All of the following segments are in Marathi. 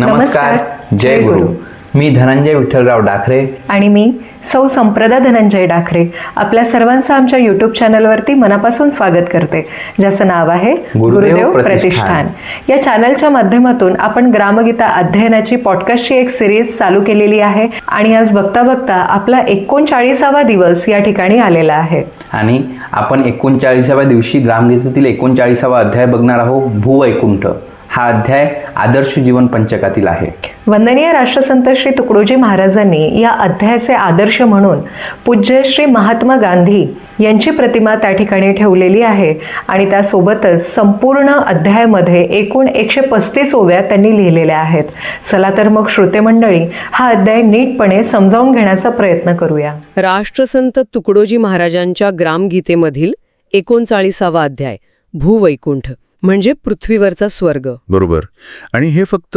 नमस्कार. जय गुरु. मी धनंजय विठ्ठलराव डाखरे आणि मी सौ संप्रदा धनंजय डाखरे आपल्या सर्वांचं आमच्या यूट्यूब चॅनलवरती मनापासून स्वागत करते, ज्याचं नाव आहे गुरुदेव प्रतिष्ठान. या चॅनलच्या माध्यमातून आपण ग्रामगीता अध्ययनाची पॉडकास्टची एक सिरीज चालू केलेली आहे आणि आज बघता बघता आपला 39वा दिवस या ठिकाणी आलेला आहे. आणि आपण 39व्या दिवशी ग्रामगीतेतील 39वा अध्याय बघणार आहोत, भूवैकुंठ. हा अध्याय आदर्श जीवन पंचकातील आहे. वंदनीय राष्ट्रसंत श्री तुकडोजी महाराजांनी या अध्यायाचे आदर्श म्हणून पूज्य श्री महात्मा गांधी यांची प्रतिमा त्या ठिकाणी ठेवलेली आहे आणि त्यासोबतच संपूर्ण अध्यायामध्ये एकूण 135 ओव्या त्यांनी लिहिलेल्या आहेत. चला तर मग श्रोते मंडळी, हा अध्याय नीटपणे समजावून घेण्याचा प्रयत्न करूया. राष्ट्रसंत तुकडोजी महाराजांच्या ग्रामगीतेमधील 39वा अध्याय, भूवैकुंठ म्हणजे पृथ्वीवरचा स्वर्ग. बरोबर. आणि हे फक्त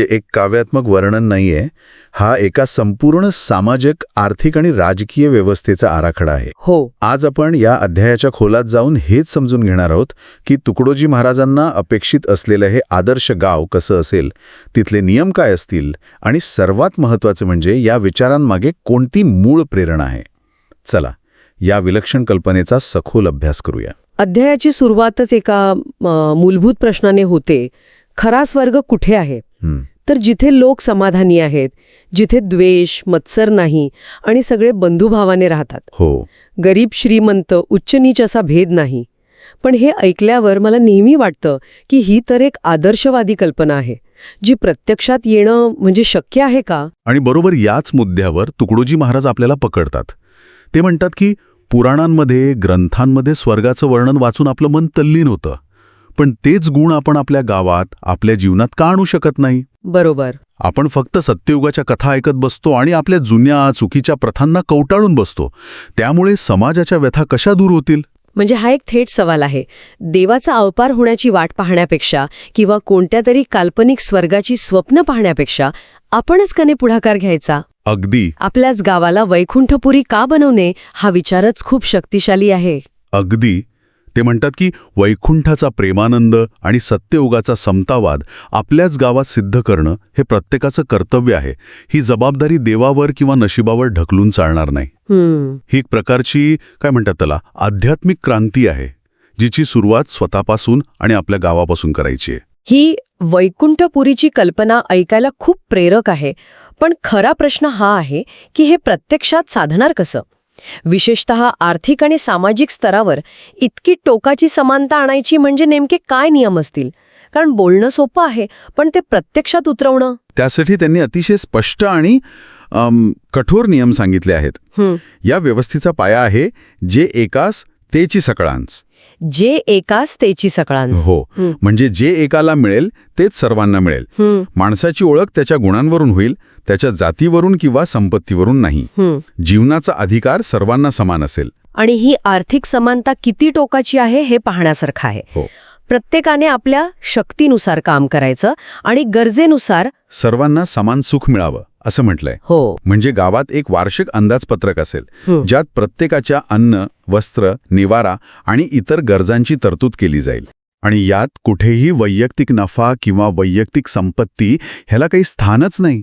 एक काव्यात्मक वर्णन नाहीये, हा एका संपूर्ण सामाजिक, आर्थिक आणि राजकीय व्यवस्थेचा आराखडा आहे. हो, आज आपण या अध्यायाच्या खोलात जाऊन हेच समजून घेणार आहोत की तुकडोजी महाराजांना अपेक्षित असलेलं हे आदर्श गाव कसं असेल, तिथले नियम काय असतील आणि सर्वात महत्त्वाचं म्हणजे या विचारांमागे कोणती मूळ प्रेरणा आहे. चला, या विलक्षण कल्पनेचा सखोल अभ्यास करूया. अध्यायाची सुरुवातच एका मूलभूत प्रश्नाने होते, खरा स्वर्ग कुठे आहे? तर जिथे लोक समाधानी आहेत, जिथे द्वेष, मत्सर नाही आणि सगळे बंधुभावाने राहतात. हो, गरीब श्रीमंत, उच्च नीच असा भेद नाही. पण हे ऐकल्यावर मला नेहमी वाटतं की ही तर एक आदर्शवादी कल्पना आहे, जी प्रत्यक्षात येणं म्हणजे शक्य आहे का? आणि बरोबर याच मुद्द्यावर तुकडोजी महाराज आपल्याला पकडतात. ते म्हणतात की पुराणांमध्ये, ग्रंथांमध्ये स्वर्गाचं वर्णन वाचून आपलं मन तल्लीन होतं, पण तेच गुण आपण आपल्या गावात, आपल्या जीवनात का आणू शकत नाही? बरोबर. आपण फक्त सत्ययुगाच्या कथा ऐकत बसतो आणि आपल्या जुन्या, चुकीच्या प्रथांना कवटाळून बसतो. त्यामुळे समाजाच्या व्यथा कशा दूर होतील? म्हणजे हा एक थेट सवाल आहे. देवाचा अवतार होण्याची वाट पाहण्यापेक्षा किंवा कोणत्या तरी काल्पनिक स्वर्गाची स्वप्न पाहण्यापेक्षा आपणच कने पुढाकार घ्यायचा. अगदी. आपल्याच गावाला वैकुंठपुरी का बनवणे, हा विचारच खूप शक्तिशाली आहे. अगदी. ते म्हणतात की वैकुंठाचा प्रेमानंद आणि सत्ययुगाचा समतावाद आपल्याच गावात सिद्ध करणं हे प्रत्येकाचं कर्तव्य आहे. ही जबाबदारी देवावर किंवा नशिबावर ढकलून चालणार नाही. ही एक प्रकारची त्याला आध्यात्मिक क्रांती आहे, जिची सुरुवात स्वतःपासून आणि आपल्या गावापासून करायची आहे. ही वैकुंठपुरीची कल्पना ऐकायला खूप प्रेरक आहे, पण खरा प्रश्न हा आहे की हे प्रत्यक्षात साधणार कसं? विशेषतः आर्थिक आणि सामाजिक स्तरावर इतकी टोकाची समानता आणायची म्हणजे नेमके काय नियम असतील? कारण बोलणं सोपं आहे, पण ते प्रत्यक्षात उतरवणं. त्यासाठी त्यांनी अतिशय स्पष्ट आणि कठोर नियम सांगितले आहेत. या व्यवस्थेचा पाया आहे जे एकास तेची सकळांच. जे एकास तेची सकळांच. हो, म्हणजे जे एकाला मिळेल तेच सर्वांना मिळेल. माणसाची ओळख त्याच्या गुणांवरून होईल, त्याच्या जातीवरून किंवा संपत्तीवरून नाही. जीवनाचा अधिकार सर्वांना समान असेल. आणि ही आर्थिक समानता किती टोकाची आहे हे पाहण्यासारखं आहे. हो. प्रत्येकाने आपल्या शक्तीनुसार काम करायचं आणि गरजेनुसार सर्वांना समान सुख मिळावं असं म्हटलंय. हो. म्हणजे गावात एक वार्षिक अंदाजपत्रक असेल, ज्यात प्रत्येकाच्या अन्न, वस्त्र, निवारा आणि इतर गरजांची तरतूद केली जाईल. आणि यात कुठेही वैयक्तिक नफा किंवा वैयक्तिक संपत्ती ह्याला काही स्थानच नाही.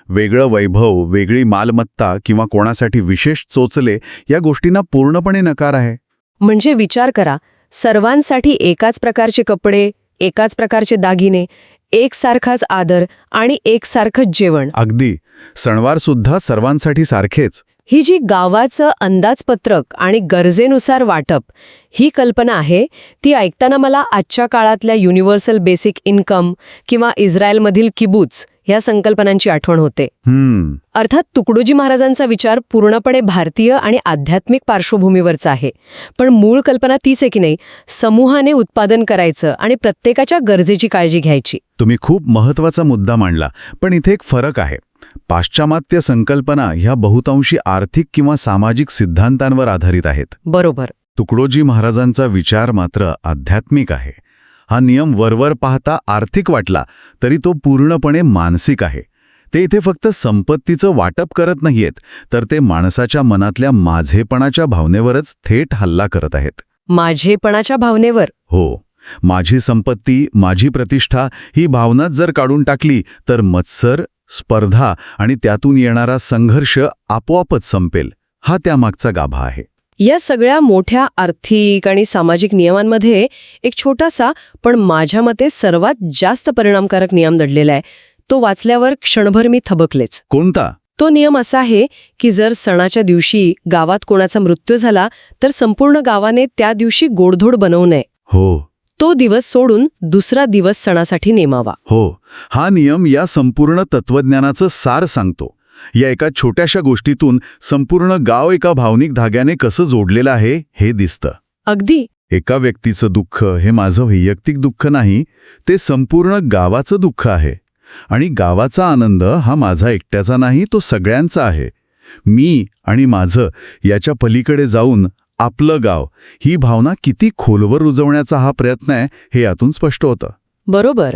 वेगळं वैभव, वेगळी मालमत्ता किंवा कोणासाठी विशेष चोचले या गोष्टींना पूर्णपणे नकार आहे. म्हणजे विचार करा, सर्वांसाठी एकाच प्रकारचे कपडे, एकाच प्रकारचे दागिने, एकसारखाच आदर आणि एकसारखंच जेवण. अगदी. सणवार सुद्धा सर्वांसाठी सारखेच. ही जी गावाचं अंदाजपत्रक आणि गरजेनुसार वाटप ही कल्पना आहे, ती ऐकताना मला आजच्या काळातल्या युनिव्हर्सल बेसिक इन्कम किंवा इस्रायलमधील किबुत्स ह्या संकल्पनांची आठवण होते. अर्थात तुकडोजी महाराजांचा विचार पूर्णपणे भारतीय आणि आध्यात्मिक पार्श्वभूमीवरचा आहे, पण मूळ कल्पना तीच आहे की नाही, समूहाने उत्पादन करायचं आणि प्रत्येकाच्या गरजेची काळजी घ्यायची. तुम्ही खूप महत्वाचा मुद्दा मांडला, पण इथे एक फरक आहे. पाश्चिमात्य संकल्पना ह्या बहुतांशी आर्थिक किंवा सामाजिक सिद्धांतांवर आधारित आहेत. बरोबर. तुकडोजी महाराजांचा विचार मात्र आध्यात्मिक आहे. हा नियम वरवर पाहता आर्थिक वाटला तरी तो पूर्णपणे मानसिक आहे. ते इथे फक्त संपत्तीचं वाटप करत नाहीयेत, तर ते माणसाच्या मनातल्या माझेपणाच्या भावनेवरच थेट हल्ला करत आहेत. माझेपणाच्या भावनेवर? हो. माझी संपत्ती, माझी प्रतिष्ठा ही भावनाच जर काढून टाकली तर मत्सर, स्पर्धा आणि त्यातून येणारा संघर्ष आपोआपच संपेल. हा त्यामागचा गाभा आहे. या सगळ्या मोठ्या आर्थिक आणि सामाजिक नियमांमध्ये एक छोटासा पण माझ्या मते सर्वात जास्त परिणामकारक नियम दडलेला आहे. तो वाचल्यावर क्षणभर मी थबकलेच. कोणता? तो नियम असा आहे की जर सणाच्या दिवशी गावात कोणाचा मृत्यू झाला तर संपूर्ण गावाने त्या दिवशी गोडधोड बनवू नये. हो तो दिवस सोडून दुसरा दिवस सणासाठी नेमावा. हो, हा नियम या संपूर्ण तत्वज्ञानाचं सार सांगतो. या एका छोट्याशा गोष्टीतून संपूर्ण गाव एका भावनिक धाग्याने कसं जोडलेलं आहे हे दिसतं. अगदी. एका व्यक्तीचं दुःख हे माझं वैयक्तिक दुःख नाही, ते संपूर्ण गावाचं दुःख आहे. आणि गावाचा आनंद हा माझा एकट्याचा नाही, तो सगळ्यांचा आहे. मी आणि माझं याच्या पलीकडे जाऊन आपलं गाव ही भावना किती खोलवर रुजवण्याचा हा प्रयत्न आहे हे यातून स्पष्ट होतं. बरोबर.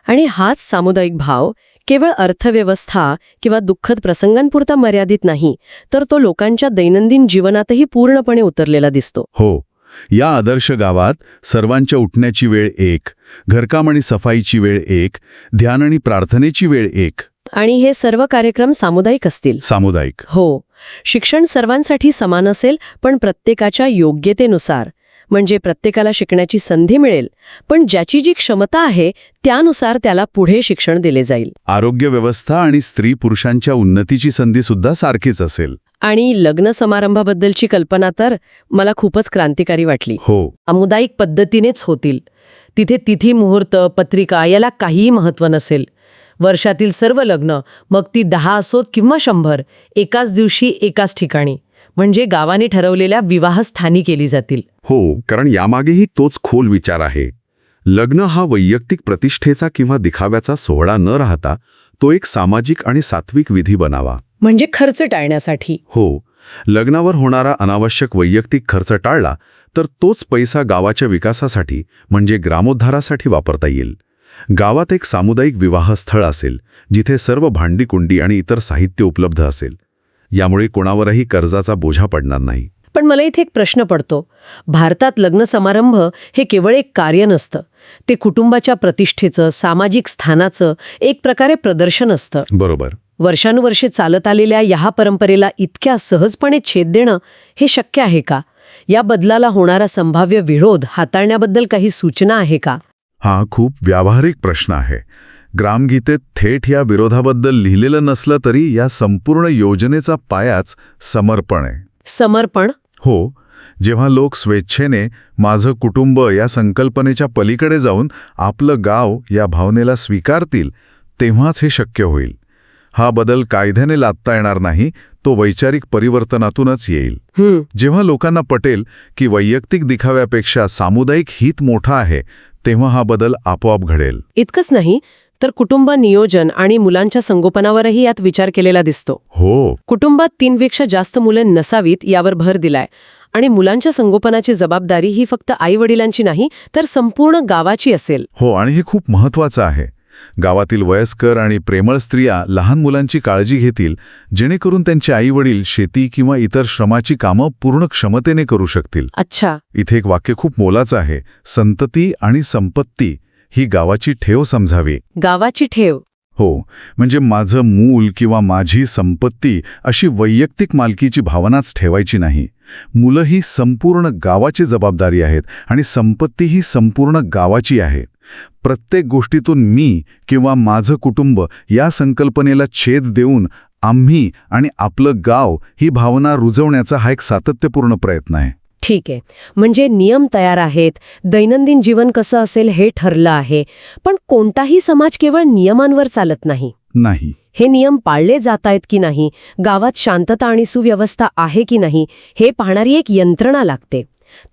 आणि हाच सामुदायिक भाव केवळ अर्थव्यवस्था किंवा दुःखद प्रसंगांपुरता मर्यादित नाही, तर तो लोकांच्या दैनंदिन जीवनातही पूर्णपणे उतरलेला दिसतो. हो, या आदर्श गावात सर्वांच्या उठण्याची वेळ एक, घरकाम आणि सफाईची वेळ एक, ध्यान आणि प्रार्थनेची वेळ एक. आणि हे सर्व कार्यक्रम सामुदायिक असतील. सामुदायिक. हो. शिक्षण सर्वांसाठी समान असेल, पण प्रत्येकाच्या योग्यतेनुसार. म्हणजे प्रत्येकाला शिकण्याची संधी मिळेल, पण ज्याची जी क्षमता आहे त्यानुसार त्याला पुढे शिक्षण दिले जाईल. आरोग्य व्यवस्था आणि स्त्री पुरुषांच्या उन्नतीची संधी सुद्धा सारखीच असेल. आणि लग्न समारंभाबद्दलची कल्पना तर मला खूपच क्रांतिकारी वाटली. हो. सामुदायिक पद्धतीनेच होतील. तिथे तिथी, मुहूर्त, पत्रिका याला काहीही महत्त्व नसेल. वर्षातील सर्व लग्न, मग ती 10 असोत किंवा 100, एकाच दिवशी एकाच ठिकाणी, म्हणजे गावाने ठरवलेल्या विवाहस्थानी केली जातील. हो, कारण यामागेही तोच खोल विचार आहे. लग्न हा वैयक्तिक प्रतिष्ठेचा किंवा दिखाव्याचा सोहळा न राहता तो एक सामाजिक आणि सात्विक विधी बनावा. म्हणजे खर्च टाळण्यासाठी. हो, लग्नावर होणारा अनावश्यक वैयक्तिक खर्च टाळला तर तोच पैसा गावाच्या विकासासाठी म्हणजे ग्रामोद्धारासाठी वापरता येईल. गावात एक सामुदायिक विवाहस्थळ असेल, जिथे सर्व भांडी-कुंडी आणि इतर साहित्य उपलब्ध असेल. यामुळे कोणावरही कर्जाचा बोझा पडणार नाही. पण मला इथे एक प्रश्न पडतो. भारतात लग्न समारंभ हे केवळ एक कार्य नसतं. ते कुटुंबाच्या प्रतिष्ठेचं, सामाजिक स्थानाचं एक प्रकारे प्रदर्शन असतं. बरोबर. वर्षानुवर्षे चालत आलेल्या या परंपरेला इतक्या सहजपणे छेद देणं हे शक्य आहे का? या बदलाला होणारा संभाव्य विरोध हाताळण्याबद्दल काही सूचना आहे का? हा खूप व्यावहारिक प्रश्न आहे. ग्रामगीतेत थेट या विरोधाबद्दल लिहिलेलं नसलं तरी या संपूर्ण योजनेचा पायाच समर्पण आहे. समर्पण? हो, जेव्हा लोक स्वेच्छेने माझं कुटुंब या संकल्पनेच्या पलीकडे जाऊन आपलं गाव या भावनेला स्वीकारतील, तेव्हाच हे शक्य होईल. हा बदल कायद्याने लादता येणार नाही, तो वैचारिक परिवर्तनातूनच येईल. जेव्हा लोकांना पटेल की वैयक्तिक दिखाव्यापेक्षा सामुदायिक हित मोठा आहे, तेव्हा हा बदल आपोआप घडेल. इतकंच नाही तर कुटुंब नियोजन आणि मुलांच्या संगोपनावरही यात विचार केलेला दिसतो. हो. कुटुंबात 3 पेक्षा जास्त मुले नसावीत यावर भर दिलाय. आणि मुलांच्या संगोपनाची जबाबदारी ही फक्त आई-वडिलांची नाही, तर संपूर्ण गावाची असेल. हो, आणि हे खूप महत्त्वाचं आहे. गावातील वयस्कर आणि प्रेमळ स्त्रिया लहान मुलांची काळजी घेतील, जेणेकरून त्यांचे आई-वडील शेती किंवा इतर श्रमाची कामं पूर्ण क्षमतेने करू शकतील. अच्छा. इथे एक वाक्य खूप मोलाचं आहे. संतती आणि संपत्ती ही गावाची ठेव समजावी. गावाची ठेव. हो, म्हणजे माझं मूल किंवा माझी संपत्ती अशी वैयक्तिक मालकीची भावनाच ठेवायची नाही. मुलं ही संपूर्ण गावाची जबाबदारी आहेत आणि संपत्ती ही संपूर्ण गावाची आहे. प्रत्येक गोष्टीतून मी किंवा माझं कुटुंब या संकल्पनेला छेद देऊन आम्ही आणि आपलं गाव ही भावना रुजवण्याचा हा एक सातत्यपूर्ण प्रयत्न आहे. ठीक आहे. म्हणजे नियम तयार आहेत, दैनंदिन जीवन कसं असेल हे ठरलं आहे, पण कोणताही समाज केवळ नियमांवर चालत नाही. नाही. हे नियम पाळले जात आहेत की नाही, गावात शांतता आणि सुव्यवस्था आहे की नाही, हे पाहणारी एक यंत्रणा लागते.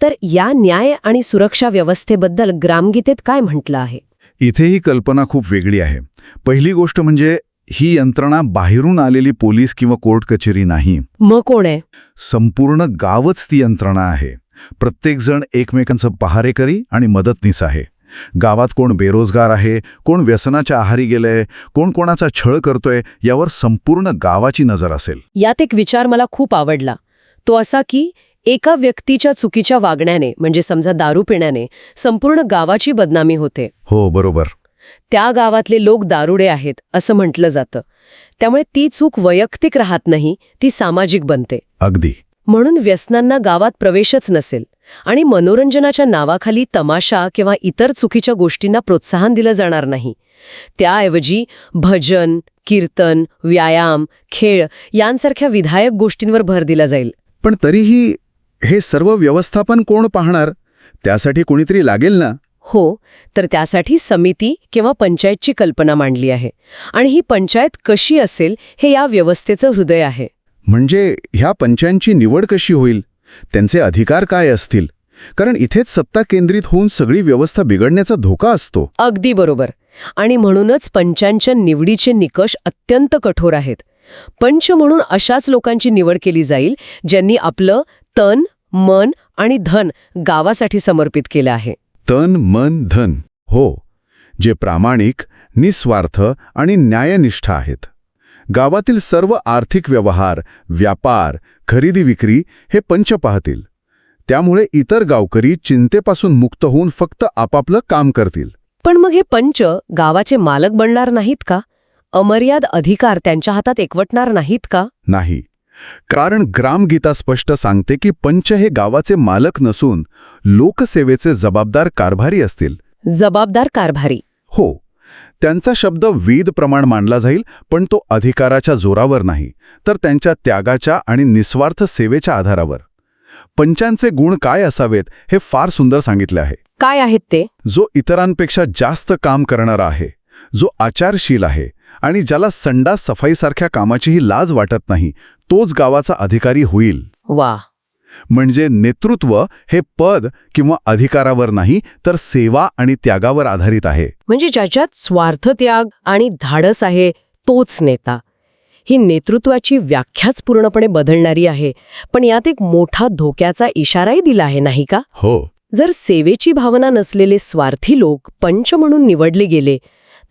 तर या न्याय आणि सुरक्षा व्यवस्थेबद्दल ग्रामगीतेत काय म्हटलं आहे? इथे ही कल्पना खूप वेगळी आहे. पहिली गोष्ट म्हणजे ही यंत्रणा बाहेरून आलेली पोलीस किंवा कोर्ट कचेरी नाही. मग कोण आहे? संपूर्ण गावच ती यंत्रणा आहे. प्रत्येकजण एकमेकांचं पहारेकरी आणि मदतनीस आहे. गावात कोण बेरोजगार आहे, कोण व्यसनाच्या आहारी गेलंय, कोण कोणाचा छळ करतोय, यावर संपूर्ण गावाची नजर असेल. यात एक विचार मला खूप आवडला. तो असा की एका व्यक्तीच्या चुकीच्या वागण्याने म्हणजे समजा दारू पिण्याने संपूर्ण गावाची बदनामी होते. हो बरोबर. त्या गावातले लोक दारुडे आहेत असं म्हटलं जातं. त्यामुळे ती चूक वैयक्तिक राहत नाही, ती सामाजिक बनते. अगदी. म्हणून व्यसनांना गावात प्रवेशच नसेल आणि मनोरंजनाच्या नावाखाली तमाशा किंवा इतर चुकीच्या गोष्टींना प्रोत्साहन दिलं जाणार नाही. त्याऐवजी भजन, कीर्तन, व्यायाम, खेळ यांसारख्या विधायक गोष्टींवर भर दिला जाईल. पण तरीही हे सर्व व्यवस्थापन कोण पाहणार? त्यासाठी कोणीतरी लागेल ना? हो, तर त्यासाठी समिती किंवा पंचायतची कल्पना मांडली आहे. आणि ही पंचायत कशी असेल हे या व्यवस्थेचं हृदय आहे. म्हणजे ह्या पंचांची निवड कशी होईल? त्यांचे अधिकार काय असतील? कारण इथेच सत्ता केंद्रित होऊन सगळी व्यवस्था बिघडण्याचा धोका असतो. अगदी बरोबर. आणि म्हणूनच पंचांच्या निवडीचे निकष अत्यंत कठोर आहेत. पंच म्हणून अशाच लोकांची निवड केली जाईल ज्यांनी आपलं तन, मन आणि धन गावासाठी समर्पित केलं आहे. तन, मन, धन. हो, जे प्रामाणिक, निस्वार्थ आणि न्यायनिष्ठ आहेत. गावातील सर्व आर्थिक व्यवहार, व्यापार, खरेदी विक्री हे पंच पाहतील. त्यामुळे इतर गावकरी चिंतेपासून मुक्त होऊन फक्त आपापलं काम करतील. पण मग हे पंच गावाचे मालक बनणार नाहीत का? अमर्याद अधिकार त्यांच्या हातात एकवटणार नाहीत का? नाही. कारण ग्रामगीता स्पष्ट सांगते की पंच हे गावाचे मालक नसून लोकसेवेचे जबाबदार कारभारी असतील. जबाबदार कारभारी. हो, त्यांचा शब्द वेद प्रमाण मानला जाईल, पण तो अधिकाराच्या जोरावर नाही, तर त्यांच्या त्यागाच्या आणि निस्वार्थ सेवेच्या आधारावर. पंचांचे गुण काय असावेत हे फार सुंदर सांगितले आहे. काय आहेत ते? जो इतरांपेक्षा जास्त काम करणारा आहे, जो आचारशील आहे आणि ज्याला संडास सफाईसारख्या कामाचीही लाज वाटत नाही, तोच गावाचा अधिकारी होईल. वा. म्हणजे नेतृत्व हे पद किंवा अधिकारावर नाही, तर सेवा आणि त्यागावर आधारित आहे. म्हणजे ज्याच्यात स्वार्थत्याग आणि धाडस आहे तोच नेता. ही नेतृत्वाची व्याख्याच पूर्णपणे बदलणारी आहे. पण यात एक मोठा धोक्याचा इशाराही दिला आहे, नाही का? हो. जर सेवेची भावना नसलेले स्वार्थी लोक पंच म्हणून निवडले गेले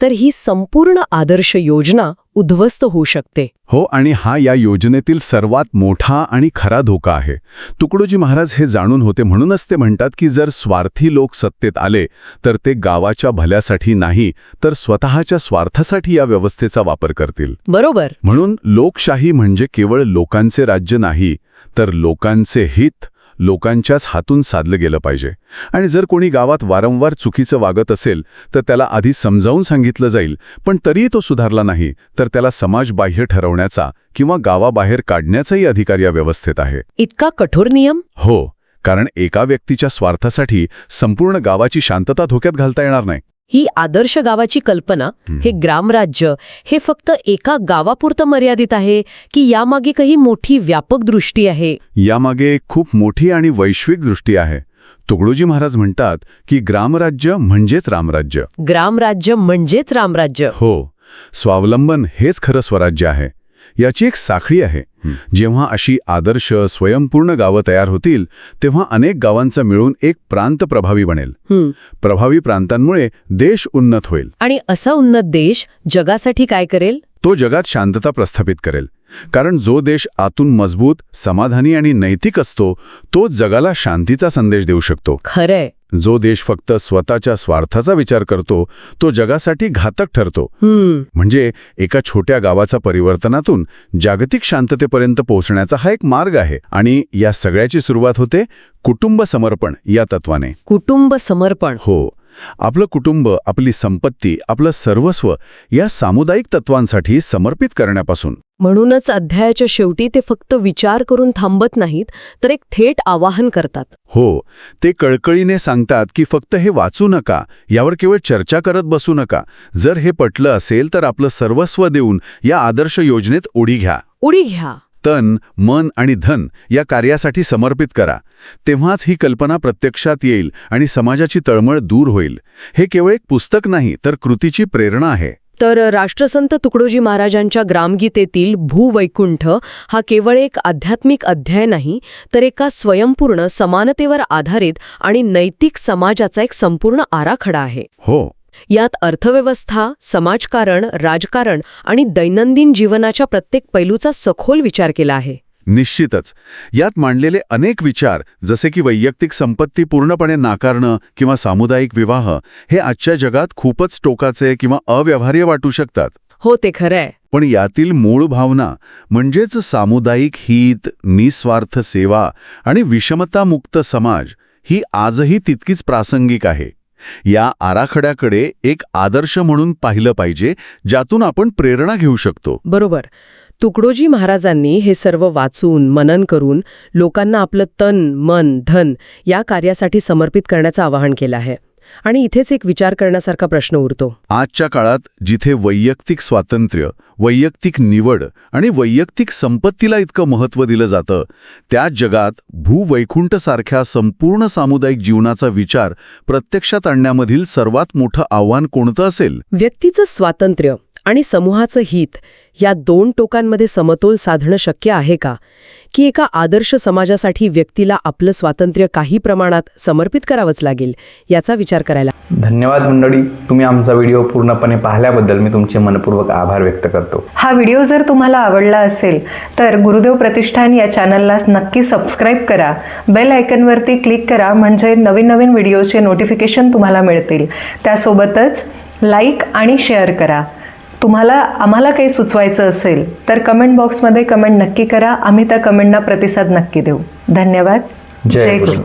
तर ही संपूर्ण आदर्श योजना उद्ध्वस्त होऊ शकते. हो, आणि हा या योजनेतील सर्वात मोठा आणि खरा धोका आहे. तुकडोजी महाराज हे जाणून होते, म्हणूनच ते म्हणतात की जर स्वार्थी लोक सत्तेत आले तर ते गावाच्या भल्यासाठी नाही, तर स्वतःच्या स्वार्थासाठी या व्यवस्थेचा वापर करतील. बरोबर. म्हणून लोकशाही म्हणजे केवळ लोकांचे राज्य नाही, तर लोकांचे हित लोकांच्याच हातून साधलं गेलं पाहिजे. आणि जर कोणी गावात वारंवार चुकीचं वागत असेल तर त्याला आधी समजावून सांगितलं जाईल, पण तरीही तो सुधारला नाही तर त्याला समाजबाह्य ठरवण्याचा किंवा गावाबाहेर काढण्याचाही अधिकार या व्यवस्थेत आहे. इतका कठोर नियम? हो, कारण एका व्यक्तीच्या स्वार्थासाठी संपूर्ण गावाची शांतता धोक्यात घालता येणार नाही. ही आदर्श गावाची कल्पना, हे ग्रामराज्य, हे फक्त एका गावापुरतं मर्यादित आहे की यामागे काही मोठी व्यापक दृष्टी आहे? यामागे खूप मोठी आणि वैश्विक दृष्टी आहे. तुकडोजी महाराज म्हणतात की ग्रामराज्य म्हणजेच रामराज्य. ग्रामराज्य म्हणजेच रामराज्य. हो, स्वावलंबन हेच खरं स्वराज्य आहे. याची एक साखळी आहे. जेव्हा अशी आदर्श स्वयंपूर्ण गावं तयार होतील तेव्हा अनेक गावांचा मिळून एक प्रांत प्रभावी बनेल. प्रभावी प्रांतांमुळे देश उन्नत होईल. आणि असा उन्नत देश जगासाठी काय करेल? तो जगात शांतता प्रस्थापित करेल. कारण जो देश आतून मजबूत, समाधानी आणि नैतिक असतो तोच जगाला शांतीचा संदेश देऊ शकतो. खरंय. जो देश फक्त स्वतःच्या स्वार्थाचा विचार करतो तो जगासाठी घातक ठरतो. म्हणजे एका छोट्या गावाचा परिवर्तनातून जागतिक शांततेपर्यंत पोहोचण्याचा हा एक मार्ग आहे. आणि या सगळ्याची सुरुवात होते कुटुंब समर्पण या तत्वाने. कुटुंब समर्पण. हो, आपलं कुटुंब, आपली संपत्ती, आपलं सर्वस्व या सामुदायिक तत्वांसाठी समर्पित करण्यापासून. म्हणूनच अध्यायाच्या शेवटी ते फक्त विचार करून थांबत नाहीत, तर एक थेट आवाहन करतात. हो, ते कळकळीने सांगतात की फक्त हे वाचू नका, यावर केवळ चर्चा करत बसू नका. जर हे पटलं असेल तर आपलं सर्वस्व देऊन या आदर्श योजनेत उडी घ्या. उडी घ्या. तन, मन आणि धन या कार्यासाठी समर्पित करा. तेव्हाच ही कल्पना प्रत्यक्षात येईल आणि समाजाची तळमळ दूर होईल. हे केवळ एक पुस्तक नाही, तर कृतीची प्रेरणा आहे. तर राष्ट्रसंत तुकडोजी महाराजांच्या ग्रामगीतेतील भूवैकुंठ हा केवळ एक आध्यात्मिक अध्याय नाही, तर एका स्वयंपूर्ण, समानतेवर आधारित आणि नैतिक समाजाचा एक संपूर्ण आराखडा आहे. हो, यात अर्थव्यवस्था, समाजकारण, राजकारण आणि दैनंदिन जीवनाच्या प्रत्येक पैलूचा सखोल विचार केला आहे. निश्चितच. यात मांडलेले अनेक विचार, जसे की वैयक्तिक संपत्ती पूर्णपणे नाकारणं किंवा सामुदायिक विवाह, हे आजच्या जगात खूपच टोकाचे किंवा अव्यवहार्य वाटू शकतात. हो, ते खरंय. पण यातील मूळ भावना म्हणजेच सामुदायिक हित, निस्वार्थ सेवा आणि विषमतामुक्त समाज ही आजही तितकीच प्रासंगिक आहे. या आराखड्याकडे एक आदर्श म्हणून पाहिलं पाहिजे, ज्यातून आपण प्रेरणा घेऊ शकतो. बरोबर. तुकडोजी महाराजांनी हे सर्व वाचून, मनन करून लोकांना आपलं तन, मन, धन या कार्यासाठी समर्पित करण्याचं आवाहन केलं आहे. आणि इथेच एक विचार करण्यासारखा प्रश्न उरतो. आजच्या काळात जिथे वैयक्तिक स्वातंत्र्य, वैयक्तिक निवड आणि वैयक्तिक संपत्तीला इतकं महत्त्व दिलं जातं, त्याच जगात भूवैकुंठसारख्या संपूर्ण सामुदायिक जीवनाचा विचार प्रत्यक्षात आणण्यामधील सर्वात मोठं आव्हान कोणतं असेल? व्यक्तीचं स्वातंत्र्य आणि समूहाचं हित या दोन टोकांमध्ये समतोल साधणं शक्य आहे का? की एका आदर्श समाजासाठी व्यक्तीला आपलं स्वातंत्र्य काही प्रमाणात समर्पित करावंच लागेल, याचा विचार करायला. धन्यवाद मंडळी. तुम्ही आमचा व्हिडिओ पूर्णपणे पाहिल्याबद्दल मी तुमचे मनपूर्वक आभार व्यक्त करतो. हा व्हिडिओ जर तुम्हाला आवडला असेल तर गुरुदेव प्रतिष्ठान या चॅनलला नक्की सबस्क्राईब करा. बेल आयकॉनवरती क्लिक करा, म्हणजे नवीन नवीन व्हिडिओचे नोटिफिकेशन तुम्हाला मिळतील. त्यासोबतच लाईक आणि शेअर करा. तुम्हाला आम्हाला काही सुचवायचं असेल तर कमेंट बॉक्समध्ये कमेंट नक्की करा. आम्ही त्या कमेंटना प्रतिसाद नक्की देऊ. धन्यवाद. जय गुरु.